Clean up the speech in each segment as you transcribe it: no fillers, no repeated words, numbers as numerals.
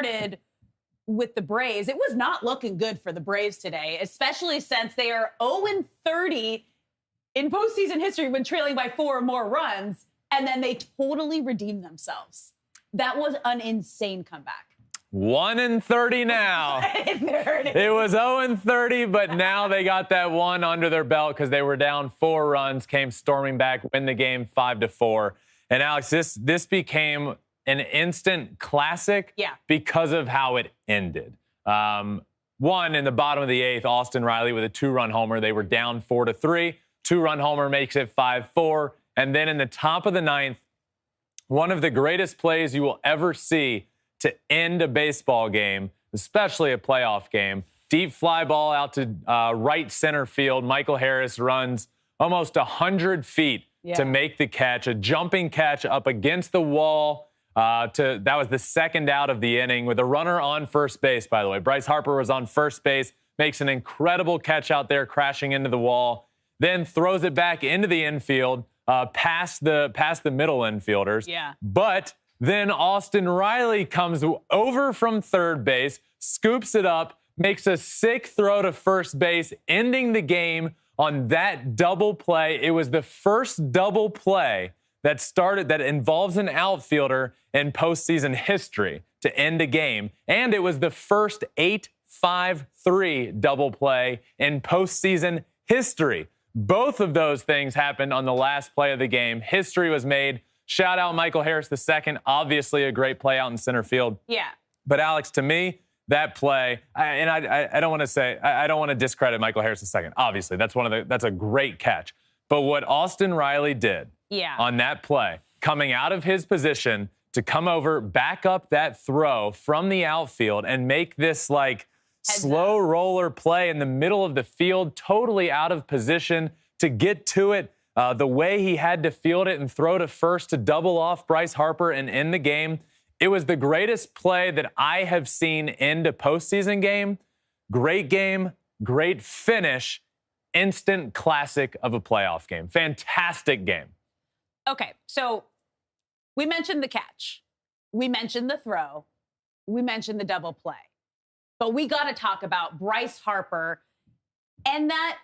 started with the Braves. It was not looking good for the Braves today, especially since they are 0-30 in postseason history when trailing by 4 or more runs, and then they totally redeemed themselves. That was an insane comeback. 1-30 now. It was 0-30, but now they got that one under their belt because they were down 4 runs, came storming back, win the game 5-4. And Alex, this became an instant classic because of how it ended. One, in the bottom of the 8th, Austin Riley with a 2-run homer. They were down 4-3. 2-run homer makes it 5-4. And then in the top of the 9th, one of the greatest plays you will ever see to end a baseball game, especially a playoff game. Deep fly ball out to right center field. Michael Harris runs almost 100 feet to make the catch, a jumping catch up against the wall. That was the second out of the inning with a runner on first base, by the way. Bryce Harper was on first base, makes an incredible catch out there, crashing into the wall, then throws it back into the infield, past the middle infielders. Yeah. But then Austin Riley comes over from third base, scoops it up, makes a sick throw to first base, ending the game on that double play. It was the first double play that involves an outfielder in postseason history to end a game. And it was the first 8-5-3 double play in postseason history. Both of those things happened on the last play of the game. History was made. Shout out Michael Harris II. Obviously a great play out in center field. Yeah. But Alex, to me, that play, I don't want to say, I don't want to discredit Michael Harris II. Obviously, that's a great catch. But what Austin Riley did on that play, coming out of his position to come over, back up that throw from the outfield and make this slow roller play in the middle of the field, totally out of position to get to it. The way he had to field it and throw to first to double off Bryce Harper and end the game. It was the greatest play that I have seen end a postseason game. Great game, great finish, instant classic of a playoff game. Fantastic game. Okay, so we mentioned the catch. We mentioned the throw. We mentioned the double play. But we got to talk about Bryce Harper and that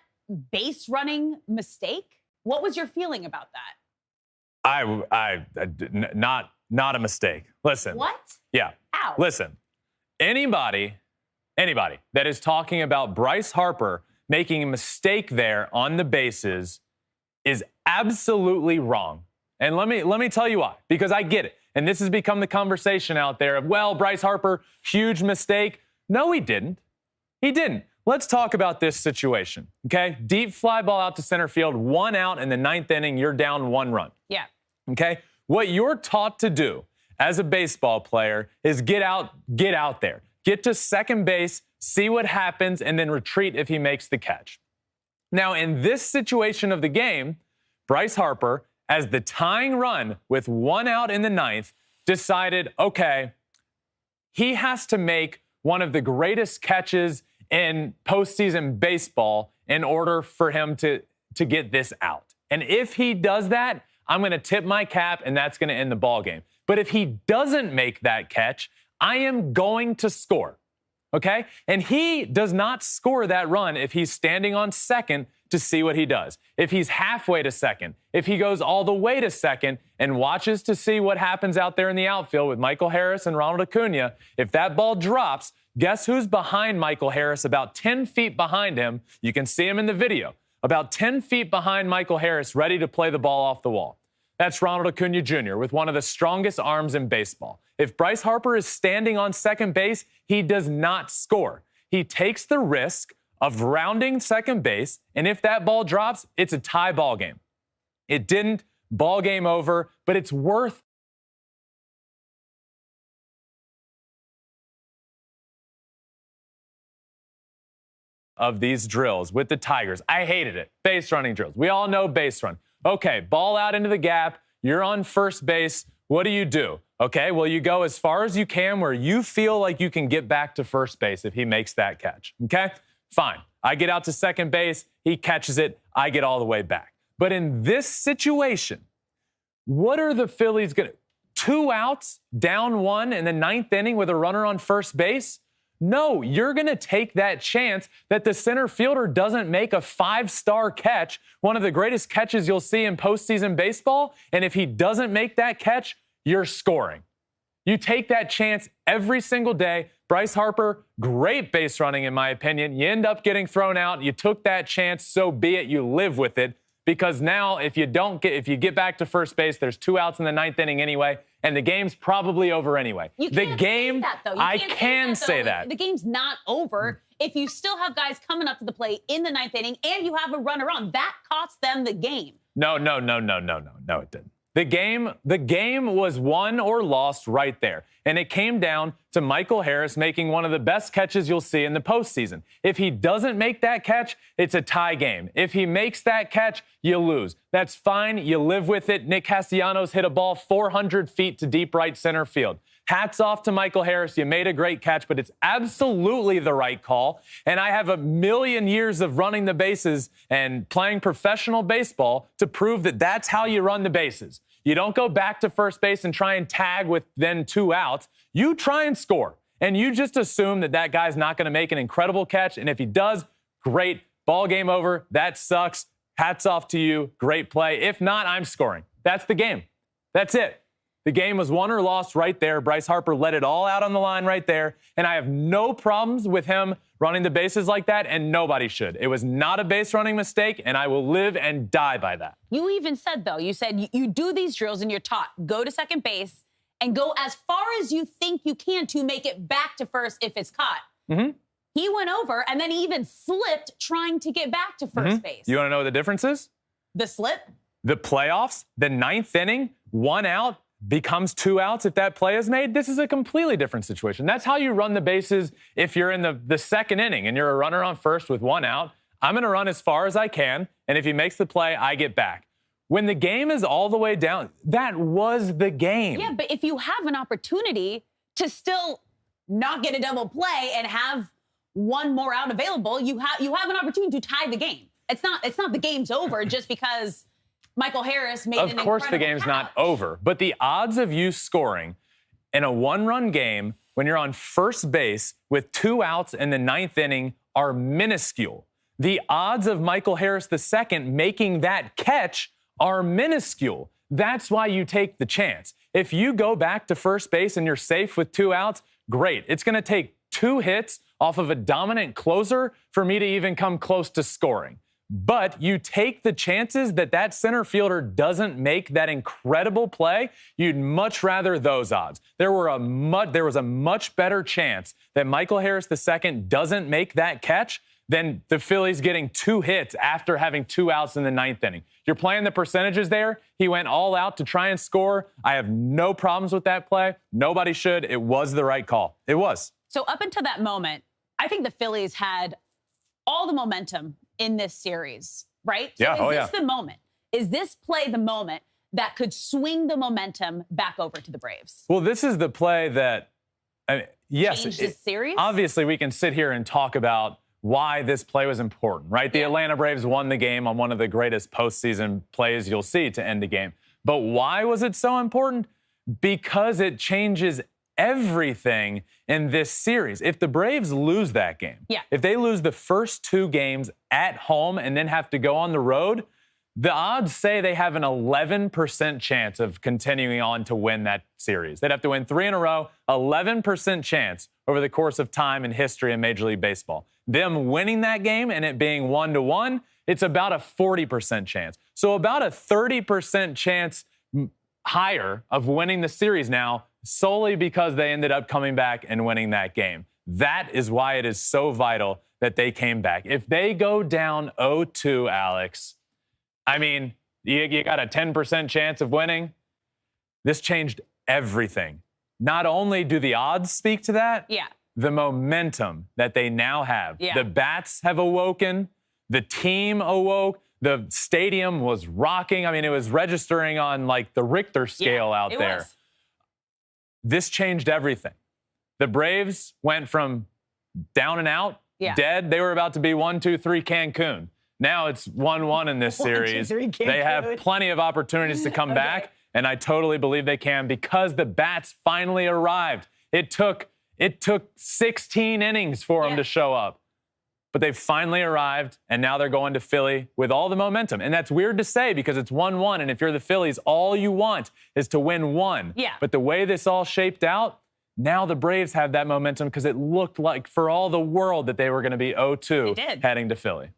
base running mistake. What was your feeling about that? Not a mistake. Listen. What? Yeah. Ow. Listen. Anybody that is talking about Bryce Harper making a mistake there on the bases is absolutely wrong. And let me tell you why. Because I get it. And this has become the conversation out there of, well, Bryce Harper, huge mistake. No, he didn't. He didn't. Let's talk about this situation, okay? Deep fly ball out to center field, 1 out in the 9th inning, you're down 1 run. Yeah. Okay? What you're taught to do as a baseball player is get out there. Get to second base, see what happens, and then retreat if he makes the catch. Now, in this situation of the game, Bryce Harper, as the tying run with 1 out in the 9th, decided, okay, he has to make one of the greatest catches in postseason baseball in order for him to get this out. And if he does that, I'm going to tip my cap, and that's going to end the ball game. But if he doesn't make that catch, I am going to score, okay? And he does not score that run if he's standing on second to see what he does. If he's halfway to second, if he goes all the way to second and watches to see what happens out there in the outfield with Michael Harris and Ronald Acuna, if that ball drops, guess who's behind Michael Harris, about 10 feet behind him? You can see him in the video. About 10 feet behind Michael Harris, ready to play the ball off the wall. That's Ronald Acuna Jr. with one of the strongest arms in baseball. If Bryce Harper is standing on second base, he does not score. He takes the risk of rounding second base, and if that ball drops, it's a tie ball game. It didn't, ball game over, but it's worth of these drills with the Tigers. I hated it. Base running drills. We all know base run. Okay, ball out into the gap. You're on first base. What do? Okay, well, you go as far as you can where you feel like you can get back to first base if he makes that catch. Okay, fine. I get out to second base. He catches it. I get all the way back. But in this situation, what are the Phillies going to? 2 outs, down 1 in the 9th inning with a runner on first base? No, you're going to take that chance that the center fielder doesn't make a 5-star catch, one of the greatest catches you'll see in postseason baseball. And if he doesn't make that catch, you're scoring. You take that chance every single day. Bryce Harper, great base running, in my opinion. You end up getting thrown out. You took that chance, so be it. You live with it. Because now, if you get back to first base, there's 2 outs in the 9th inning anyway, and the game's probably over anyway. You can't say that, though. I can say that. The game's not over if you still have guys coming up to the plate in the 9th inning and you have a runner on. That cost them the game. No, it didn't. The game was won or lost right there. And it came down to Michael Harris making one of the best catches you'll see in the postseason. If he doesn't make that catch, it's a tie game. If he makes that catch, you lose. That's fine. You live with it. Nick Castellanos hit a ball 400 feet to deep right center field. Hats off to Michael Harris. You made a great catch, but it's absolutely the right call. And I have a million years of running the bases and playing professional baseball to prove that that's how you run the bases. You don't go back to first base and try and tag with then 2 outs. You try and score. And you just assume that that guy's not going to make an incredible catch. And if he does, great. Ball game over. That sucks. Hats off to you. Great play. If not, I'm scoring. That's the game. That's it. The game was won or lost right there. Bryce Harper let it all out on the line right there. And I have no problems with him running the bases like that, and nobody should. It was not a base running mistake, and I will live and die by that. You even said, though, you said you do these drills and you're taught, go to second base and go as far as you think you can to make it back to first if it's caught. Mm-hmm. He went over, and then he even slipped trying to get back to first base. You want to know what the difference is? The slip? The playoffs, the 9th inning, 1 out, becomes 2 outs if that play is made. This is a completely different situation. That's how you run the bases if you're in the 2nd inning and you're a runner on first with 1 out. I'm going to run as far as I can, and if he makes the play, I get back. When the game is all the way down, that was the game. Yeah, but if you have an opportunity to still not get a double play and have 1 more out available, you have an opportunity to tie the game. It's not the game's over just because Michael Harris made an incredible Of course the game's catch. not over, but the odds of you scoring in a 1-run game when you're on first base with 2 outs in the 9th inning are minuscule. The odds of Michael Harris II making that catch are minuscule. That's why you take the chance. If you go back to first base and you're safe with 2 outs, great. It's going to take 2 hits off of a dominant closer for me to even come close to scoring. But you take the chances that center fielder doesn't make that incredible play. You'd much rather those odds. There was a much better chance that Michael Harris II doesn't make that catch than the Phillies getting 2 hits after having 2 outs in the 9th inning. You're playing the percentages there. He went all out to try and score. I have no problems with that play. Nobody should. It was the right call. It was. So up until that moment, I think the Phillies had all the momentum in this series, right? So yeah. is this the moment? Is this play the moment that could swing the momentum back over to the Braves? Well, this is the play that, yes. Changed this series? Obviously, we can sit here and talk about why this play was important, right? The Atlanta Braves won the game on one of the greatest postseason plays you'll see to end the game. But why was it so important? Because it changes everything in this series. If the Braves lose that game, if they lose the first 2 games at home and then have to go on the road, the odds say they have an 11% chance of continuing on to win that series. They'd have to win 3 in a row, 11% chance over the course of time in history in Major League Baseball. Them winning that game and it being 1-1, it's about a 40% chance. So about a 30% chance higher of winning the series now, solely because they ended up coming back and winning that game. That is why it is so vital that they came back. If they go down 0-2, Alex, I mean, you got a 10% chance of winning. This changed everything. Not only do the odds speak to that, the momentum that they now have. The bats have awoken. The team awoke. The stadium was rocking. I mean, it was registering on like the Richter scale out there. Was. This changed everything. The Braves went from down and out, dead. They were about to be 1-2-3 Cancun. Now it's 1-1 in this series. 1-2-3 Cancun. They have plenty of opportunities to come back. And I totally believe they can because the bats finally arrived. It took 16 innings for them to show up. But they finally arrived, and now they're going to Philly with all the momentum. And that's weird to say because it's 1-1, and if you're the Phillies, all you want is to win one. Yeah. But the way this all shaped out, now the Braves have that momentum because it looked like for all the world that they were going to be 0-2 heading to Philly.